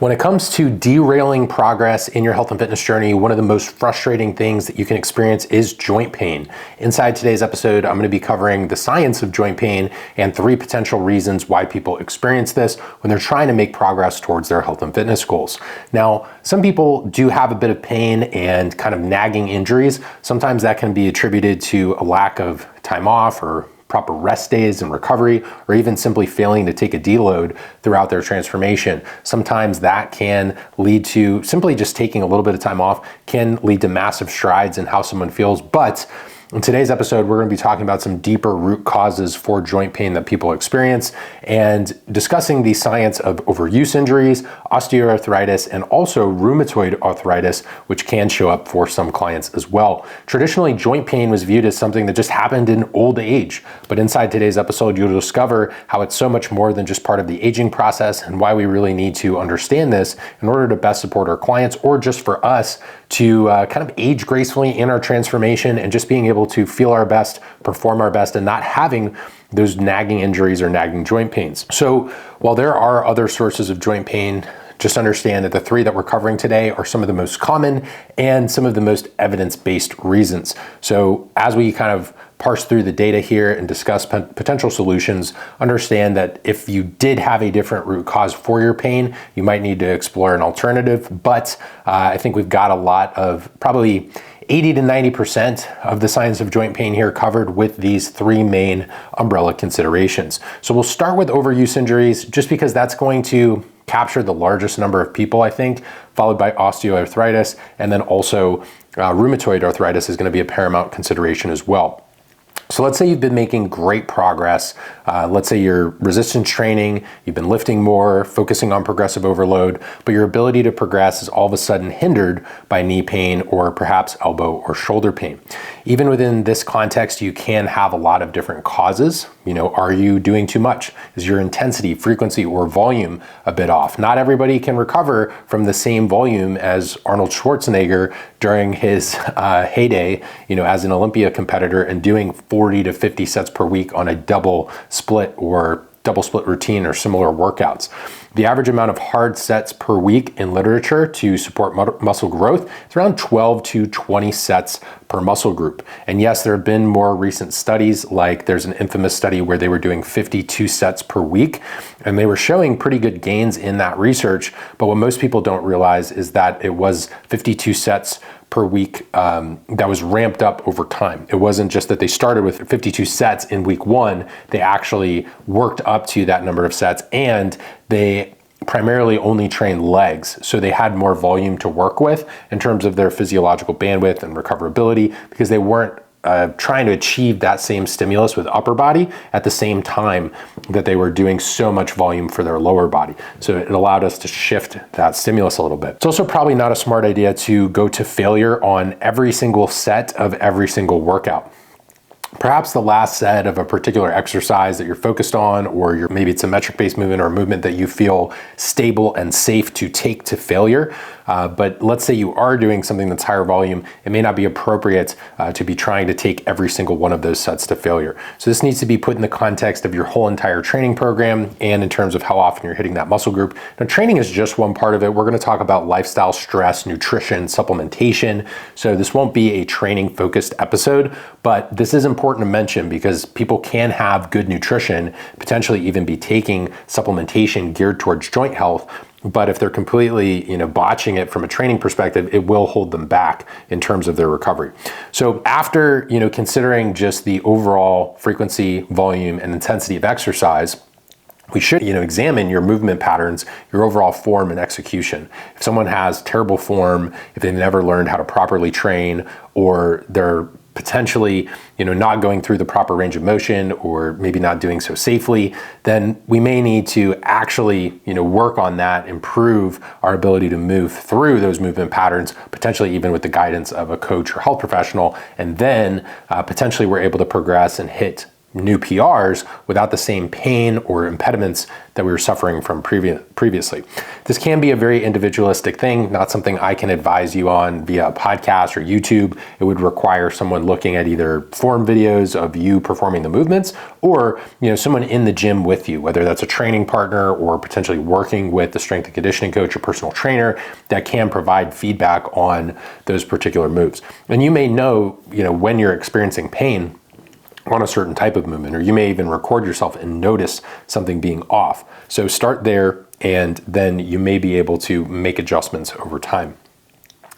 When it comes to derailing progress in your health and fitness journey, one of the most frustrating things that you can experience is joint pain. Inside today's episode, I'm going to be covering the science of joint pain and 3 potential reasons why people experience this when they're trying to make progress towards their health and fitness goals. Now, some people do have a bit of pain and kind of nagging injuries. Sometimes that can be attributed to a lack of time off or proper rest days and recovery, or even simply failing to take a deload throughout their transformation. Sometimes that can lead to simply just taking a little bit of time off, can lead to massive strides in how someone feels. But in today's episode, we're going to be talking about some deeper root causes for joint pain that people experience and discussing the science of overuse injuries, osteoarthritis, and also rheumatoid arthritis, which can show up for some clients as well. Traditionally, joint pain was viewed as something that just happened in old age, but inside today's episode, you'll discover how it's so much more than just part of the aging process and why we really need to understand this in order to best support our clients, or just for us to kind of age gracefully in our transformation and just being able to feel our best, perform our best, and not having those nagging injuries or nagging joint pains. So while there are other sources of joint pain, just understand that the 3 that we're covering today are some of the most common and some of the most evidence-based reasons. So as we kind of parse through the data here and discuss potential solutions, understand that if you did have a different root cause for your pain, you might need to explore an alternative. But I think we've got a lot of, probably 80 to 90% of the science of joint pain here covered with these 3 main umbrella considerations. So we'll start with overuse injuries, just because that's going to capture the largest number of people, I think, followed by osteoarthritis, and then also rheumatoid arthritis is going to be a paramount consideration as well. So let's say you've been making great progress. Let's say you're resistance training, you've been lifting more, focusing on progressive overload, but your ability to progress is all of a sudden hindered by knee pain or perhaps elbow or shoulder pain. Even within this context, you can have a lot of different causes. Are you doing too much? Is your intensity, frequency, or volume a bit off? Not everybody can recover from the same volume as Arnold Schwarzenegger during his heyday, as an Olympia competitor and doing 40 to 50 sets per week on a double split routine or similar workouts. The average amount of hard sets per week in literature to support muscle growth is around 12 to 20 sets per muscle group. And yes, there have been more recent studies, like there's an infamous study where they were doing 52 sets per week, and they were showing pretty good gains in that research. But what most people don't realize is that it was 52 sets per week that was ramped up over time. It wasn't just that they started with 52 sets in week 1, they actually worked up to that number of sets, and they primarily only trained legs. So they had more volume to work with in terms of their physiological bandwidth and recoverability, because they weren't trying to achieve that same stimulus with upper body at the same time that they were doing so much volume for their lower body. So it allowed us to shift that stimulus a little bit. It's also probably not a smart idea to go to failure on every single set of every single workout. Perhaps the last set of a particular exercise that you're focused on, or maybe it's a metric-based movement or a movement that you feel stable and safe to take to failure. But let's say you are doing something that's higher volume, it may not be appropriate to be trying to take every single one of those sets to failure. So this needs to be put in the context of your whole entire training program and in terms of how often you're hitting that muscle group. Now, training is just one part of it. We're going to talk about lifestyle, stress, nutrition, supplementation. So this won't be a training-focused episode, but this is important to mention because people can have good nutrition, potentially even be taking supplementation geared towards joint health. But if they're completely, botching it from a training perspective, it will hold them back in terms of their recovery. So after, considering just the overall frequency, volume, and intensity of exercise, we should, examine your movement patterns, your overall form and execution. If someone has terrible form, if they've never learned how to properly train, or they're potentially, not going through the proper range of motion, or maybe not doing so safely, then we may need to actually, work on that, improve our ability to move through those movement patterns, potentially even with the guidance of a coach or health professional. And then potentially we're able to progress and hit new PRs without the same pain or impediments that we were suffering from previously. This can be a very individualistic thing, not something I can advise you on via a podcast or YouTube. It would require someone looking at either form videos of you performing the movements, or someone in the gym with you, whether that's a training partner or potentially working with the strength and conditioning coach or personal trainer that can provide feedback on those particular moves. And you may know, when you're experiencing pain on a certain type of movement, or you may even record yourself and notice something being off. So start there, and then you may be able to make adjustments over time.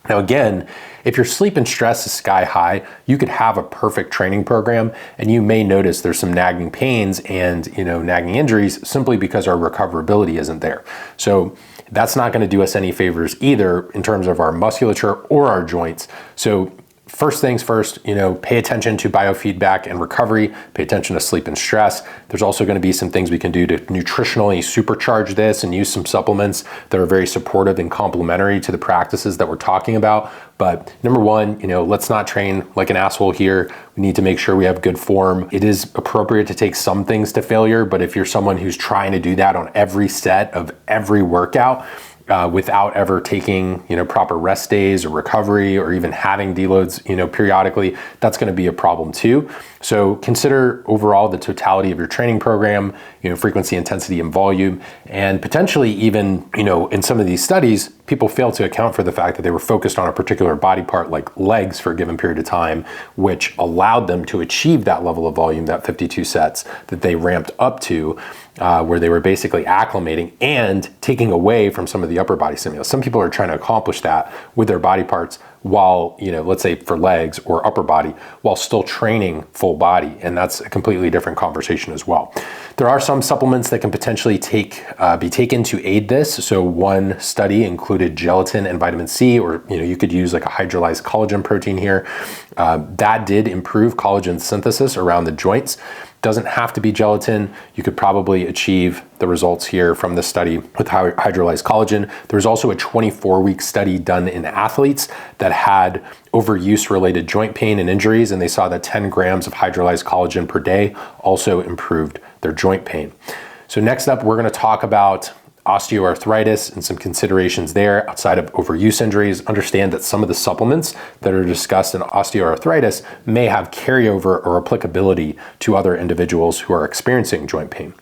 Now again, if your sleep and stress is sky high, you could have a perfect training program and you may notice there's some nagging pains and nagging injuries simply because our recoverability isn't there. So that's not going to do us any favors either in terms of our musculature or our joints. So first things first, pay attention to biofeedback and recovery, pay attention to sleep and stress. There's also going to be some things we can do to nutritionally supercharge this and use some supplements that are very supportive and complementary to the practices that we're talking about. But number one, let's not train like an asshole here. We need to make sure we have good form. It is appropriate to take some things to failure, but if you're someone who's trying to do that on every set of every workout, without ever taking, proper rest days or recovery or even having deloads, periodically, that's going to be a problem too. So consider overall the totality of your training program, frequency, intensity, and volume, and potentially even, in some of these studies, people fail to account for the fact that they were focused on a particular body part like legs for a given period of time, which allowed them to achieve that level of volume, that 52 sets that they ramped up to, where they were basically acclimating and taking away from some of the upper body stimulus. Some people are trying to accomplish that with their body parts while, let's say for legs or upper body, while still training full body. And that's a completely different conversation as well. There are some supplements that can potentially be taken to aid this. So one study included gelatin and vitamin C, or you could use like a hydrolyzed collagen protein here. That did improve collagen synthesis around the joints. Doesn't have to be gelatin. You could probably achieve the results here from this study with hydrolyzed collagen. There's also a 24-week study done in athletes that had overuse related joint pain and injuries, and they saw that 10 grams of hydrolyzed collagen per day also improved their joint pain. So next up, we're going to talk about osteoarthritis and some considerations there outside of overuse injuries. Understand that some of the supplements that are discussed in osteoarthritis may have carryover or applicability to other individuals who are experiencing joint pain.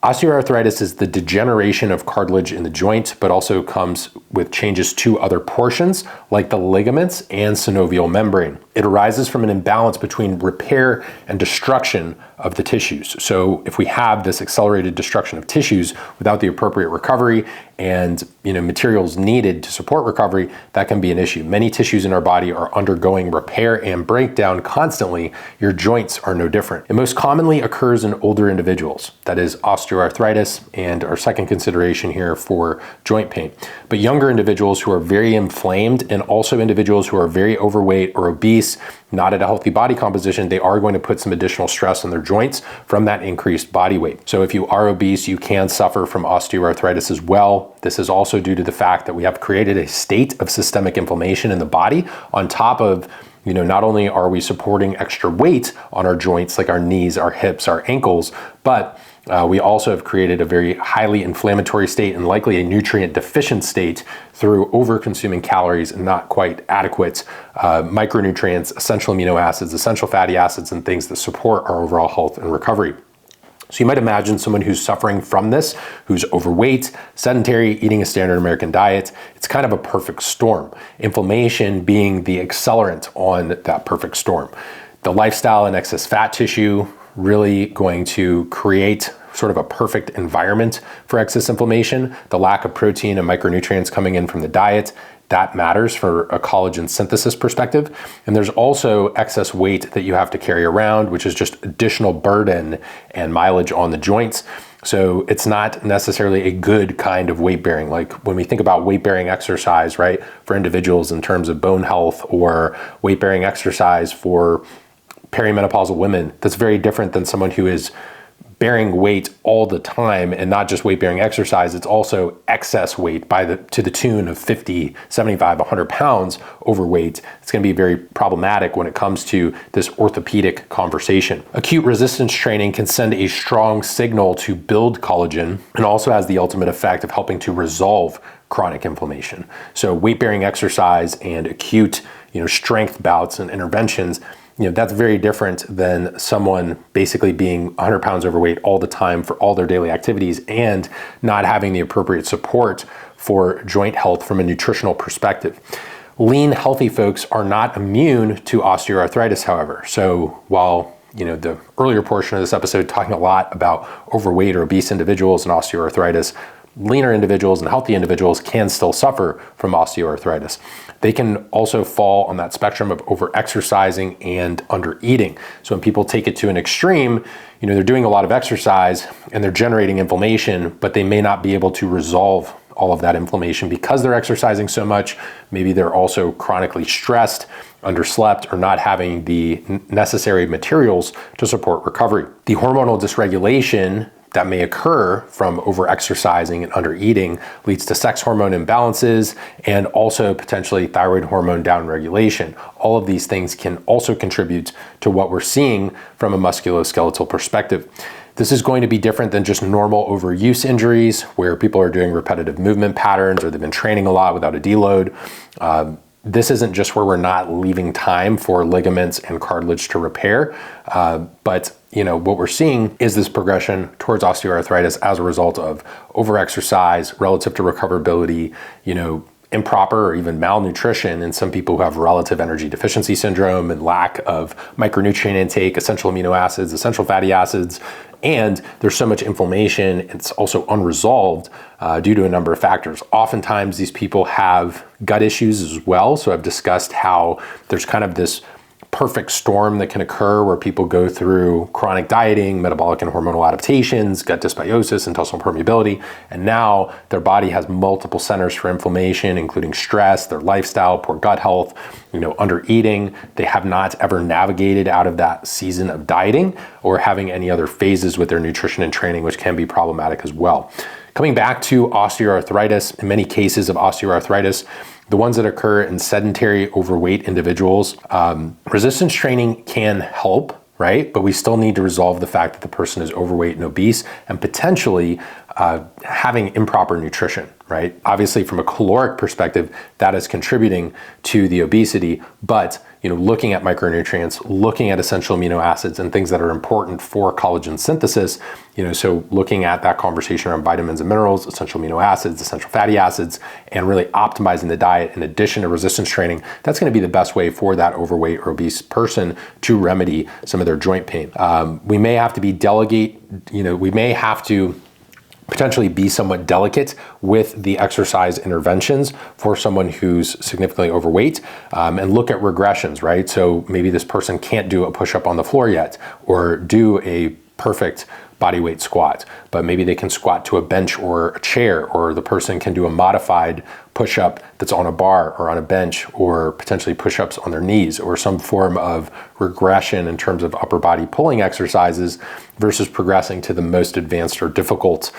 Osteoarthritis is the degeneration of cartilage in the joint, but also comes with changes to other portions like the ligaments and synovial membrane. It arises from an imbalance between repair and destruction of the tissues. So if we have this accelerated destruction of tissues without the appropriate recovery and materials needed to support recovery, that can be an issue. Many tissues in our body are undergoing repair and breakdown constantly. Your joints are no different. It most commonly occurs in older individuals. That is osteoarthritis, and our second consideration here for joint pain. But younger individuals who are very inflamed, and also individuals who are very overweight or obese, not at a healthy body composition, they are going to put some additional stress on their joints from that increased body weight. So if you are obese, you can suffer from osteoarthritis as well. This is also due to the fact that we have created a state of systemic inflammation in the body on top of, not only are we supporting extra weight on our joints like our knees, our hips, our ankles, but we also have created a very highly inflammatory state and likely a nutrient deficient state through over-consuming calories and not quite adequate micronutrients, essential amino acids, essential fatty acids, and things that support our overall health and recovery. So you might imagine someone who's suffering from this, who's overweight, sedentary, eating a standard American diet. It's kind of a perfect storm. Inflammation being the accelerant on that perfect storm. The lifestyle and excess fat tissue really going to create sort of a perfect environment for excess inflammation. The lack of protein and micronutrients coming in from the diet, that matters for a collagen synthesis perspective. And there's also excess weight that you have to carry around, which is just additional burden and mileage on the joints. So it's not necessarily a good kind of weight bearing. Like when we think about weight bearing exercise, right, for individuals in terms of bone health, or weight bearing exercise for perimenopausal women, that's very different than someone who is bearing weight all the time, and not just weight bearing exercise, it's also excess weight to the tune of 50, 75, 100 pounds overweight. It's going to be very problematic when it comes to this orthopedic conversation. Acute resistance training can send a strong signal to build collagen and also has the ultimate effect of helping to resolve chronic inflammation. So weight bearing exercise and acute, strength bouts and interventions, that's very different than someone basically being 100 pounds overweight all the time for all their daily activities and not having the appropriate support for joint health from a nutritional perspective. Lean, healthy folks are not immune to osteoarthritis, however. So while the earlier portion of this episode talking a lot about overweight or obese individuals and osteoarthritis, leaner individuals and healthy individuals can still suffer from osteoarthritis. They can also fall on that spectrum of over-exercising and under-eating. So when people take it to an extreme, they're doing a lot of exercise and they're generating inflammation, but they may not be able to resolve all of that inflammation because they're exercising so much. Maybe they're also chronically stressed, underslept, or not having the necessary materials to support recovery. The hormonal dysregulation that may occur from over-exercising and under-eating leads to sex hormone imbalances and also potentially thyroid hormone downregulation. All of these things can also contribute to what we're seeing from a musculoskeletal perspective. This is going to be different than just normal overuse injuries where people are doing repetitive movement patterns or they've been training a lot without a deload. This isn't just where we're not leaving time for ligaments and cartilage to repair, but what we're seeing is this progression towards osteoarthritis as a result of overexercise relative to recoverability, improper or even malnutrition in some people who have relative energy deficiency syndrome and lack of micronutrient intake, essential amino acids, essential fatty acids, and there's so much inflammation. It's also unresolved due to a number of factors. Oftentimes these people have gut issues as well. So I've discussed how there's kind of this perfect storm that can occur where people go through chronic dieting, metabolic and hormonal adaptations, gut dysbiosis, intestinal permeability, and now their body has multiple centers for inflammation, including stress, their lifestyle, poor gut health, under eating. They have not ever navigated out of that season of dieting or having any other phases with their nutrition and training, which can be problematic as well. Coming back to osteoarthritis, in many cases of osteoarthritis, the ones that occur in sedentary, overweight individuals, resistance training can help, right? But we still need to resolve the fact that the person is overweight and obese and potentially having improper nutrition, right? Obviously, from a caloric perspective, that is contributing to the obesity, but looking at micronutrients, looking at essential amino acids and things that are important for collagen synthesis, so looking at that conversation around vitamins and minerals, essential amino acids, essential fatty acids, and really optimizing the diet in addition to resistance training, that's going to be the best way for that overweight or obese person to remedy some of their joint pain. We may have to we may have to potentially be somewhat delicate with the exercise interventions for someone who's significantly overweight and look at regressions, right? So maybe this person can't do a push-up on the floor yet or do a perfect body weight squat, but maybe they can squat to a bench or a chair, or the person can do a modified push-up that's on a bar or on a bench, or potentially push-ups on their knees, or some form of regression in terms of upper body pulling exercises versus progressing to the most advanced or difficult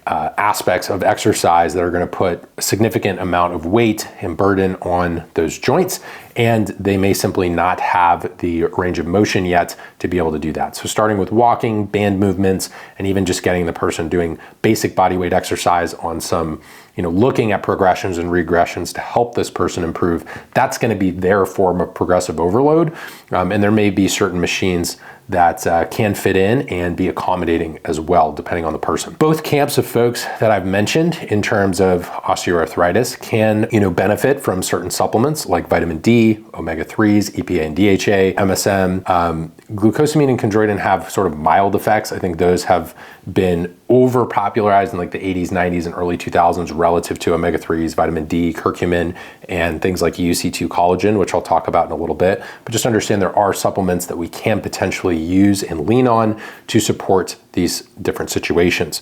aspects of exercise that are going to put a significant amount of weight and burden on those joints, and they may simply not have the range of motion yet to be able to do that. So starting with walking, band movements, and even just getting the person doing basic body weight exercise on some, looking at progressions and regressions to help this person improve, that's going to be their form of progressive overload. And there may be certain machines that can fit in and be accommodating as well, depending on the person. Both camps of folks that I've mentioned in terms of osteoarthritis can, benefit from certain supplements like vitamin D, omega-3s, EPA and DHA, MSM. Glucosamine and chondroitin have sort of mild effects. I think those have been over-popularized in like the 80s, 90s, and early 2000s relative to omega-3s, vitamin D, curcumin, and things like UC2 collagen, which I'll talk about in a little bit. But just understand there are supplements that we can potentially use and lean on to support these different situations.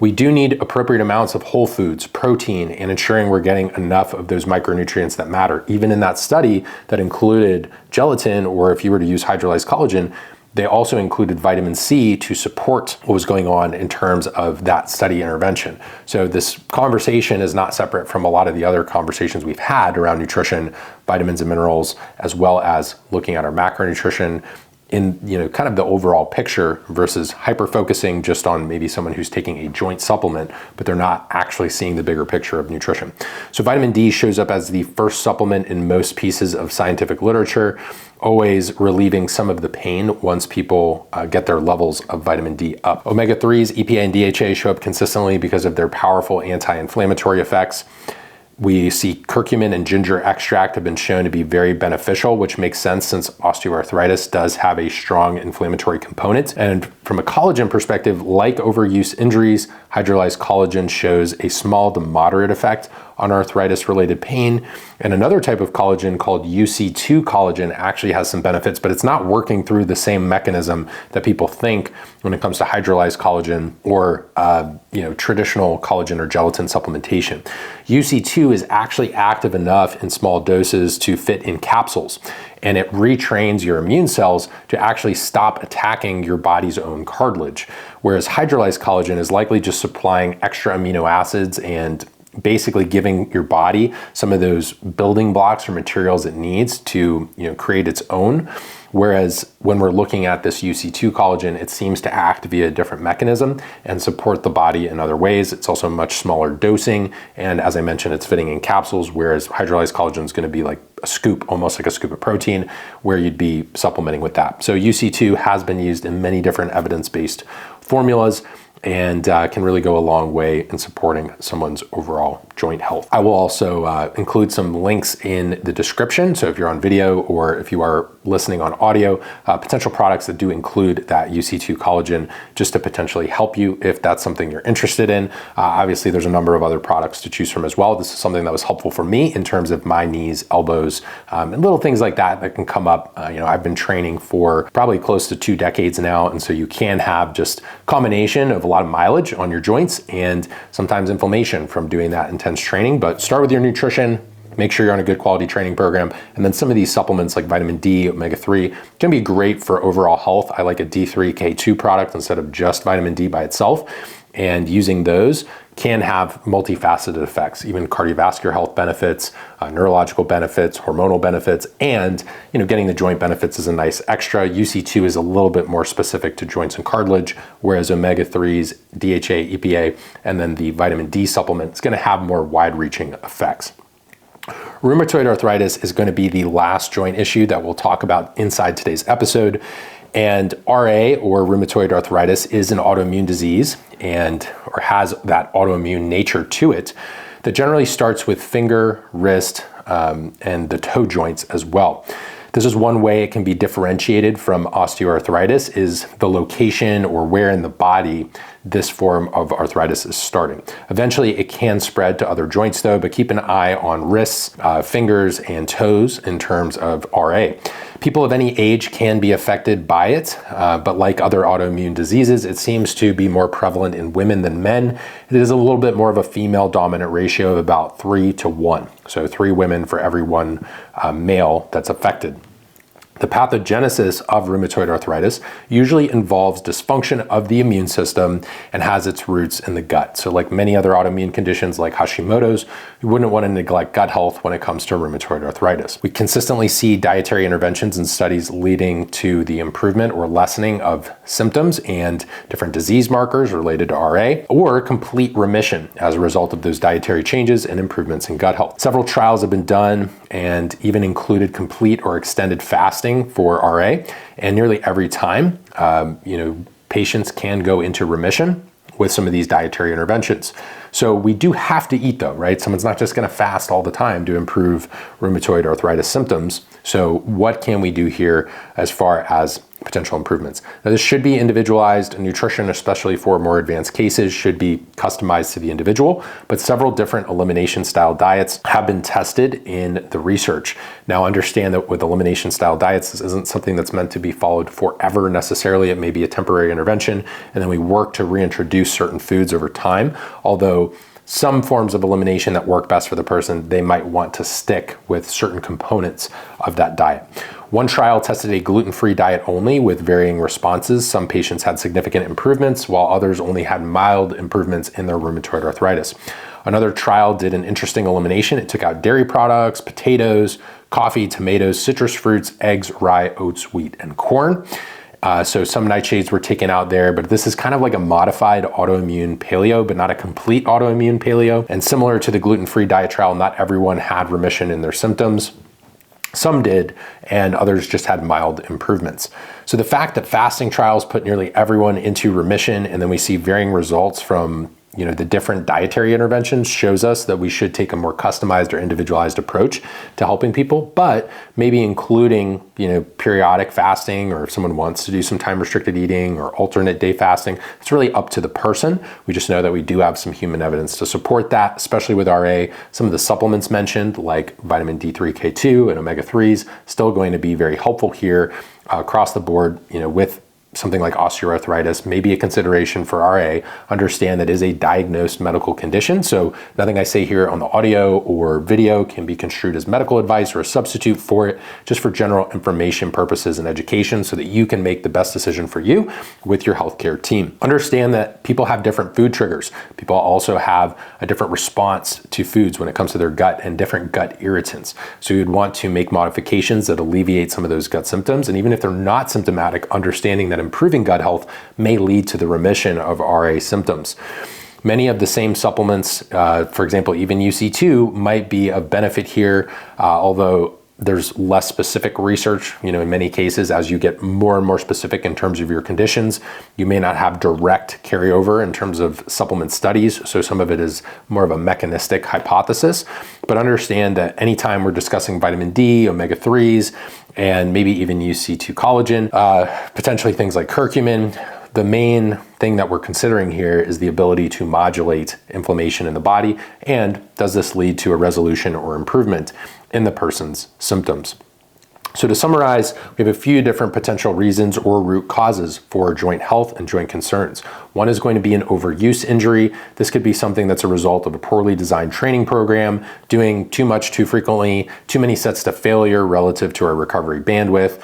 We do need appropriate amounts of whole foods, protein, and ensuring we're getting enough of those micronutrients that matter. Even in that study that included gelatin, or if you were to use hydrolyzed collagen, They also included vitamin C to support what was going on in terms of that study intervention. So this conversation is not separate from a lot of the other conversations we've had around nutrition, vitamins and minerals, as well as looking at our macronutrition in kind of the overall picture versus hyper-focusing just on maybe someone who's taking a joint supplement, but they're not actually seeing the bigger picture of nutrition. So vitamin D shows up as the first supplement in most pieces of scientific literature, always relieving some of the pain once people get their levels of vitamin D up. Omega-3s, EPA and DHA show up consistently because of their powerful anti-inflammatory effects. We see curcumin and ginger extract have been shown to be very beneficial, which makes sense since osteoarthritis does have a strong inflammatory component. And from a collagen perspective, like overuse injuries, hydrolyzed collagen shows a small to moderate effect on arthritis-related pain. And another type of collagen called UC2 collagen actually has some benefits, but it's not working through the same mechanism that people think when it comes to hydrolyzed collagen or traditional collagen or gelatin supplementation. UC2 is actually active enough in small doses to fit in capsules, and it retrains your immune cells to actually stop attacking your body's own cartilage. Whereas hydrolyzed collagen is likely just supplying extra amino acids and basically giving your body some of those building blocks or materials it needs to create its own. Whereas when we're looking at this UC2 collagen, it seems to act via a different mechanism and support the body in other ways. It's also much smaller dosing. And as I mentioned, it's fitting in capsules, whereas hydrolyzed collagen is going to be like a scoop, almost like a scoop of protein, where you'd be supplementing with that. So UC2 has been used in many different evidence-based formulas and can really go a long way in supporting someone's overall joint health. I will also include some links in the description. So if you're on video or if you are listening on audio, potential products that do include that UC2 collagen just to potentially help you if that's something you're interested in. Obviously, there's a number of other products to choose from as well. This is something that was helpful for me in terms of my knees, elbows, and little things like that that can come up. I've been training for probably close to 2 decades now, and so you can have just combination of a lot of mileage on your joints and sometimes inflammation from doing that intense training. But start with your nutrition, make sure you're on a good quality training program, and then some of these supplements like vitamin D, omega-3 can be great for overall health. I like a D3K2 product instead of just vitamin D by itself, and using those can have multifaceted effects, even cardiovascular health benefits, neurological benefits, hormonal benefits, and getting the joint benefits is a nice extra. UC2 is a little bit more specific to joints and cartilage, whereas omega-3s, DHA, EPA, and then the vitamin D supplement is going to have more wide-reaching effects. Rheumatoid arthritis is going to be the last joint issue that we'll talk about inside today's episode. And RA, or rheumatoid arthritis, is an autoimmune disease or has that autoimmune nature to it that generally starts with finger, wrist, and the toe joints as well. This is one way it can be differentiated from osteoarthritis, is the location or where in the body this form of arthritis is starting. Eventually, it can spread to other joints though, but keep an eye on wrists, fingers, and toes in terms of RA. People of any age can be affected by it, but like other autoimmune diseases, it seems to be more prevalent in women than men. It is a little bit more of a female dominant ratio of about 3 to 1. So 3 women for every 1 male that's affected. The pathogenesis of rheumatoid arthritis usually involves dysfunction of the immune system and has its roots in the gut. So like many other autoimmune conditions like Hashimoto's, you wouldn't want to neglect gut health when it comes to rheumatoid arthritis. We consistently see dietary interventions and studies leading to the improvement or lessening of symptoms and different disease markers related to RA, or complete remission as a result of those dietary changes and improvements in gut health. Several trials have been done and even included complete or extended fasting for RA, and nearly every time, patients can go into remission with some of these dietary interventions. So we do have to eat though, right? Someone's not just gonna fast all the time to improve rheumatoid arthritis symptoms. So what can we do here as far as potential improvements? Now, this should be individualized. Nutrition, especially for more advanced cases, should be customized to the individual, but several different elimination style diets have been tested in the research. Now, understand that with elimination style diets, this isn't something that's meant to be followed forever necessarily. It may be a temporary intervention, and then we work to reintroduce certain foods over time. Although some forms of elimination that work best for the person, they might want to stick with certain components of that diet. One trial tested a gluten-free diet only with varying responses. Some patients had significant improvements, while others only had mild improvements in their rheumatoid arthritis. Another trial did an interesting elimination. It took out dairy products, potatoes, coffee, tomatoes, citrus fruits, eggs, rye, oats, wheat, and corn. So some nightshades were taken out there, but this is kind of like a modified autoimmune paleo, but not a complete autoimmune paleo. And similar to the gluten-free diet trial, not everyone had remission in their symptoms. Some did, and others just had mild improvements. So the fact that fasting trials put nearly everyone into remission, and then we see varying results from the different dietary interventions, shows us that we should take a more customized or individualized approach to helping people, but maybe including, periodic fasting, or if someone wants to do some time restricted eating or alternate day fasting, it's really up to the person. We just know that we do have some human evidence to support that, especially with RA. Some of the supplements mentioned, like vitamin D3, K2, and omega-3s, still going to be very helpful here across the board, with something like osteoarthritis, maybe a consideration for RA. Understand that is a diagnosed medical condition, so nothing I say here on the audio or video can be construed as medical advice or a substitute for it, just for general information purposes and education so that you can make the best decision for you with your healthcare team. Understand that people have different food triggers. People also have a different response to foods when it comes to their gut and different gut irritants. So you'd want to make modifications that alleviate some of those gut symptoms, and even if they're not symptomatic, understanding that improving gut health may lead to the remission of RA symptoms. Many of the same supplements, for example, even UC2, might be of benefit here, although there's less specific research, in many cases. As you get more and more specific in terms of your conditions, you may not have direct carryover in terms of supplement studies. So some of it is more of a mechanistic hypothesis, but understand that anytime we're discussing vitamin D, omega-3s, and maybe even UC2 collagen, potentially things like curcumin, the main thing that we're considering here is the ability to modulate inflammation in the body, and does this lead to a resolution or improvement in the person's symptoms. So to summarize, we have a few different potential reasons or root causes for joint health and joint concerns. One is going to be an overuse injury. This could be something that's a result of a poorly designed training program, doing too much too frequently, too many sets to failure relative to our recovery bandwidth,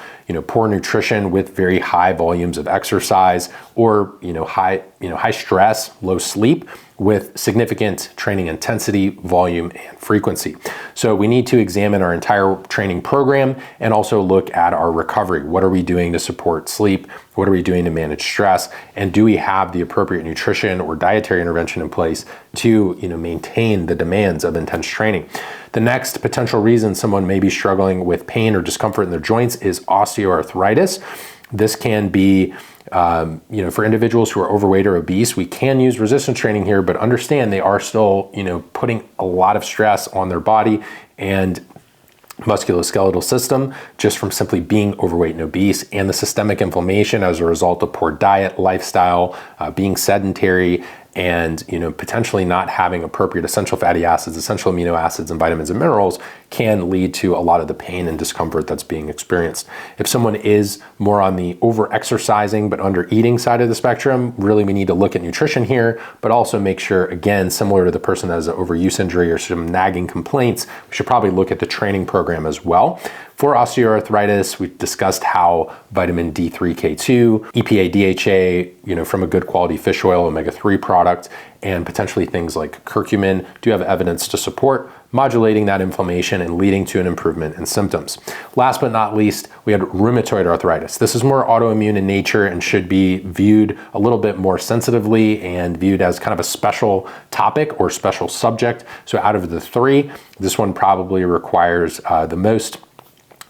poor nutrition with very high volumes of exercise, or high stress, low sleep with significant training intensity, volume, and frequency. So we need to examine our entire training program and also look at our recovery. What are we doing to support sleep? What are we doing to manage stress? And do we have the appropriate nutrition or dietary intervention in place to maintain the demands of intense training? The next potential reason someone may be struggling with pain or discomfort in their joints is osteoarthritis. This can be for individuals who are overweight or obese. We can use resistance training here, but understand they are still, putting a lot of stress on their body and musculoskeletal system just from simply being overweight and obese, and the systemic inflammation as a result of poor diet, lifestyle, being sedentary, and potentially not having appropriate essential fatty acids, essential amino acids, and vitamins and minerals can lead to a lot of the pain and discomfort that's being experienced. If someone is more on the over-exercising but under-eating side of the spectrum, really we need to look at nutrition here, but also make sure, again, similar to the person that has an overuse injury or some nagging complaints, we should probably look at the training program as well. For osteoarthritis, we discussed how vitamin D3, K2, EPA, DHA, from a good quality fish oil, omega-3 product, and potentially things like curcumin do have evidence to support modulating that inflammation and leading to an improvement in symptoms. Last but not least, we had rheumatoid arthritis. This is more autoimmune in nature and should be viewed a little bit more sensitively and viewed as kind of a special topic or special subject. So out of the three, this one probably requires the most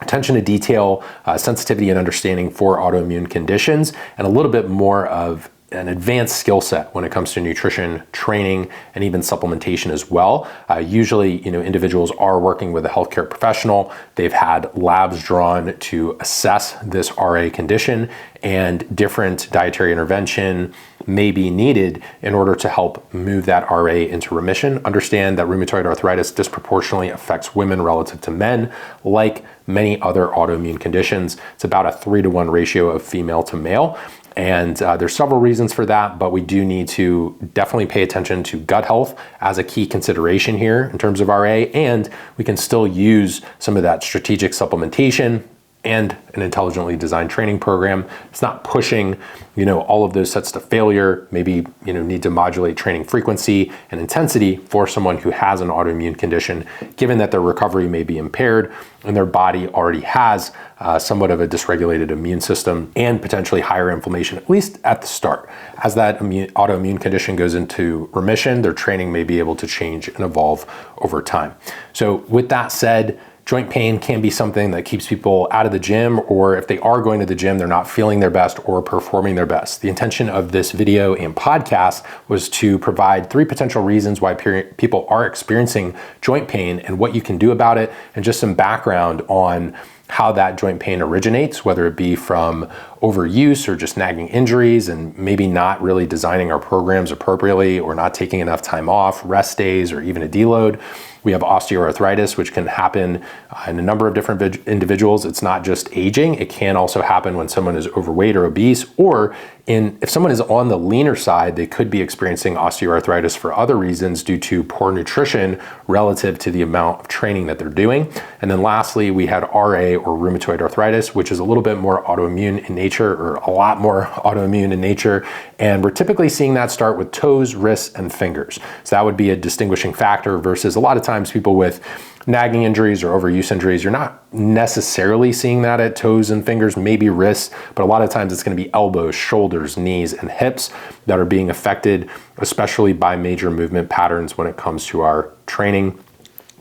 attention to detail, sensitivity and understanding for autoimmune conditions, and a little bit more of an advanced skill set when it comes to nutrition, training, and even supplementation as well. Usually, individuals are working with a healthcare professional. They've had labs drawn to assess this RA condition, and different dietary intervention may be needed in order to help move that RA into remission. Understand that rheumatoid arthritis disproportionately affects women relative to men. Like many other autoimmune conditions, it's about a 3-to-1 ratio of female to male. And there's several reasons for that, but we do need to definitely pay attention to gut health as a key consideration here in terms of RA, and we can still use some of that strategic supplementation and an intelligently designed training program. It's not pushing, all of those sets to failure. Maybe, need to modulate training frequency and intensity for someone who has an autoimmune condition, given that their recovery may be impaired and their body already has somewhat of a dysregulated immune system and potentially higher inflammation, at least at the start. As that autoimmune condition goes into remission, their training may be able to change and evolve over time. So with that said, joint pain can be something that keeps people out of the gym, or if they are going to the gym, they're not feeling their best or performing their best. The intention of this video and podcast was to provide 3 potential reasons why people are experiencing joint pain and what you can do about it, and just some background on how that joint pain originates, whether it be from overuse or just nagging injuries and maybe not really designing our programs appropriately or not taking enough time off, rest days, or even a deload. We have osteoarthritis, which can happen in a number of different individuals. It's not just aging. It can also happen when someone is overweight or obese, or if someone is on the leaner side, they could be experiencing osteoarthritis for other reasons due to poor nutrition relative to the amount of training that they're doing. And then lastly, we had RA, or rheumatoid arthritis, which is a little bit more autoimmune in nature, or a lot more autoimmune in nature. And we're typically seeing that start with toes, wrists, and fingers. So that would be a distinguishing factor versus a lot of times people with nagging injuries or overuse injuries, you're not necessarily seeing that at toes and fingers, maybe wrists, but a lot of times it's going to be elbows, shoulders, knees, and hips that are being affected, especially by major movement patterns when it comes to our training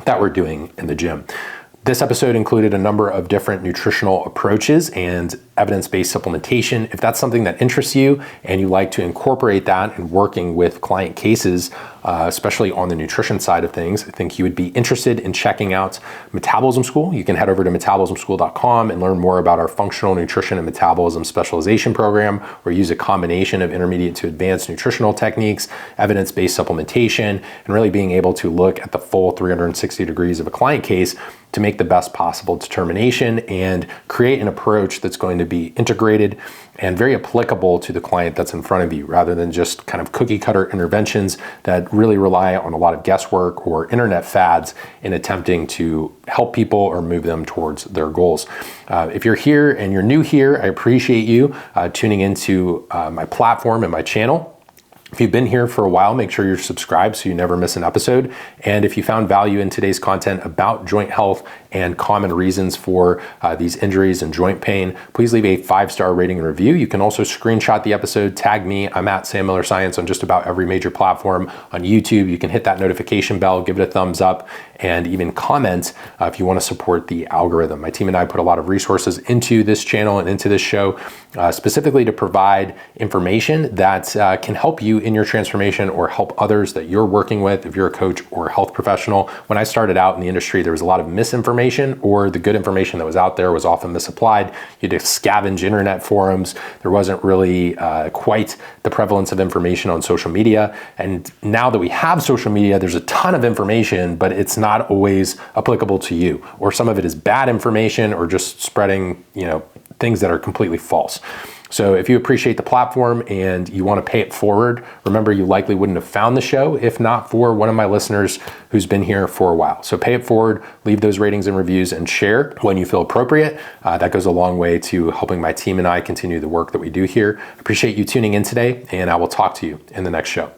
that we're doing in the gym. This episode included a number of different nutritional approaches and evidence-based supplementation. If that's something that interests you and you like to incorporate that in working with client cases, especially on the nutrition side of things, I think you would be interested in checking out Metabolism School. You can head over to metabolismschool.com and learn more about our functional nutrition and metabolism specialization program, where we use a combination of intermediate to advanced nutritional techniques, evidence-based supplementation, and really being able to look at the full 360 degrees of a client case to make the best possible determination and create an approach that's going to be integrated and very applicable to the client that's in front of you, rather than just kind of cookie cutter interventions that really rely on a lot of guesswork or internet fads in attempting to help people or move them towards their goals. If you're here and you're new here, I appreciate you tuning into my platform and my channel. If you've been here for a while, make sure you're subscribed so you never miss an episode. And if you found value in today's content about joint health and common reasons for these injuries and joint pain, please leave a 5-star rating and review. You can also screenshot the episode, tag me. I'm at Sam Miller Science on just about every major platform. On YouTube, you can hit that notification bell, give it a thumbs up, and even comment if you want to support the algorithm. My team and I put a lot of resources into this channel and into this show, specifically to provide information that can help you in your transformation or help others that you're working with if you're a coach or a health professional. When I started out in the industry, there was a lot of misinformation, or the good information that was out there was often misapplied. You had to scavenge internet forums. There wasn't really quite the prevalence of information on social media. And now that we have social media, there's a ton of information, but it's not always applicable to you, or some of it is bad information or just spreading, things that are completely false. So if you appreciate the platform and you want to pay it forward, remember you likely wouldn't have found the show if not for one of my listeners who's been here for a while. So pay it forward, leave those ratings and reviews, and share when you feel appropriate. That goes a long way to helping my team and I continue the work that we do here. Appreciate you tuning in today, and I will talk to you in the next show.